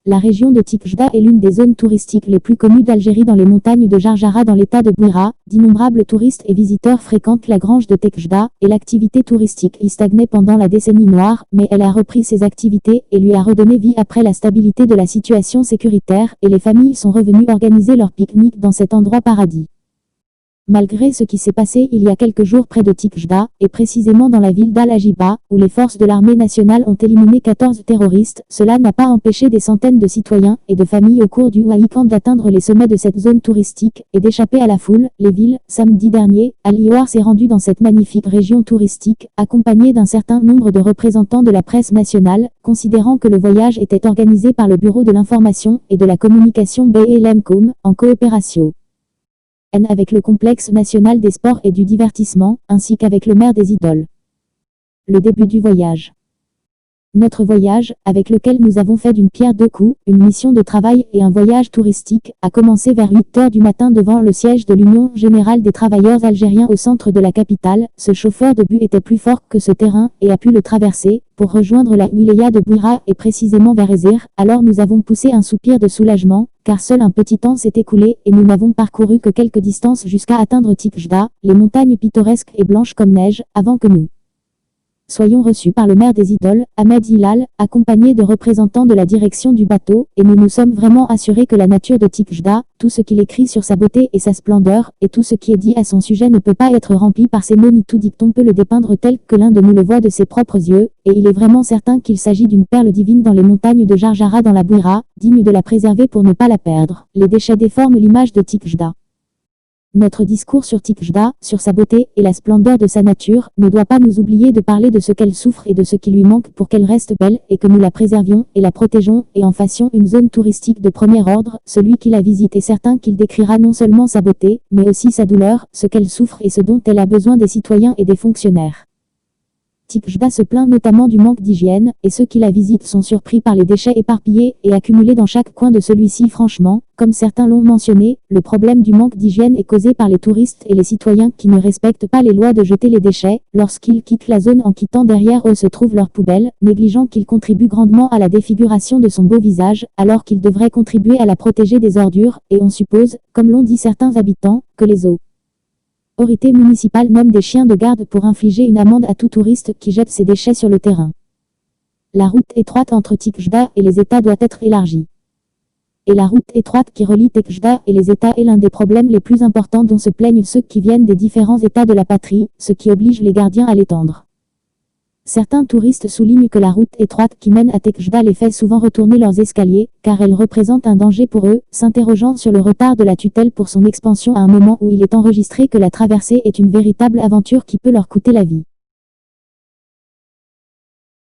La région de Tikjda est l'une des zones touristiques les plus connues d'Algérie dans les montagnes de Jarjara dans l'état de Bouira. D'innombrables touristes et visiteurs fréquentent la grange de Tikjda, et l'activité touristique y stagnait pendant la décennie noire, mais elle a repris ses activités et lui a redonné vie après la stabilité de la situation sécuritaire, et les familles sont revenues organiser leur pique-nique dans cet endroit paradis. Malgré ce qui s'est passé il y a quelques jours près de Tikjda, et précisément dans la ville d'Al-Ajiba, où les forces de l'armée nationale ont éliminé 14 terroristes, cela n'a pas empêché des centaines de citoyens et de familles au cours du week-end d'atteindre les sommets de cette zone touristique, et d'échapper à la foule. Les villes, samedi dernier, Al-Iwar s'est rendu dans cette magnifique région touristique, accompagné d'un certain nombre de représentants de la presse nationale, considérant que le voyage était organisé par le Bureau de l'information et de la communication BLMCOM, en coopération avec le complexe national des sports et du divertissement, ainsi qu'avec le maire des Idoles. Le début du voyage. Notre voyage, avec lequel nous avons fait d'une pierre deux coups, une mission de travail et un voyage touristique, a commencé vers 8 h du matin devant le siège de l'Union Générale des Travailleurs Algériens au centre de la capitale. Ce chauffeur de bus était plus fort que ce terrain, et a pu le traverser, pour rejoindre la wilaya de Bouira et précisément vers Ezir. Alors nous avons poussé un soupir de soulagement, car seul un petit temps s'est écoulé et nous n'avons parcouru que quelques distances jusqu'à atteindre Tikjda, les montagnes pittoresques et blanches comme neige, avant que nous soyons reçus par le maire des Idoles, Ahmed Hilal, accompagné de représentants de la direction du bateau, et nous nous sommes vraiment assurés que la nature de Tikjda, tout ce qu'il écrit sur sa beauté et sa splendeur, et tout ce qui est dit à son sujet ne peut pas être rempli par ces mots ni tout dicton peut le dépeindre tel que l'un de nous le voit de ses propres yeux, et il est vraiment certain qu'il s'agit d'une perle divine dans les montagnes de Jarjara dans la Bouira, digne de la préserver pour ne pas la perdre. Les déchets déforment l'image de Tikjda. Notre discours sur Tikjda, sur sa beauté et la splendeur de sa nature, ne doit pas nous oublier de parler de ce qu'elle souffre et de ce qui lui manque pour qu'elle reste belle et que nous la préservions et la protégeons et en fassions une zone touristique de premier ordre. Celui qui la visite est certain qu'il décrira non seulement sa beauté, mais aussi sa douleur, ce qu'elle souffre et ce dont elle a besoin des citoyens et des fonctionnaires. Tikjda se plaint notamment du manque d'hygiène, et ceux qui la visitent sont surpris par les déchets éparpillés et accumulés dans chaque coin de celui-ci. Franchement, comme certains l'ont mentionné, le problème du manque d'hygiène est causé par les touristes et les citoyens qui ne respectent pas les lois de jeter les déchets lorsqu'ils quittent la zone en quittant derrière eux se trouvent leurs poubelles, négligeant qu'ils contribuent grandement à la défiguration de son beau visage, alors qu'ils devraient contribuer à la protéger des ordures, et on suppose, comme l'ont dit certains habitants, que les autorités municipales nomment des chiens de garde pour infliger une amende à tout touriste qui jette ses déchets sur le terrain. La route étroite entre Tikjda et les États doit être élargie. Et la route étroite qui relie Tikjda et les États est l'un des problèmes les plus importants dont se plaignent ceux qui viennent des différents États de la patrie, ce qui oblige les gardiens à l'étendre. Certains touristes soulignent que la route étroite qui mène à Tikjda les fait souvent retourner leurs escaliers, car elle représente un danger pour eux, s'interrogeant sur le retard de la tutelle pour son expansion à un moment où il est enregistré que la traversée est une véritable aventure qui peut leur coûter la vie.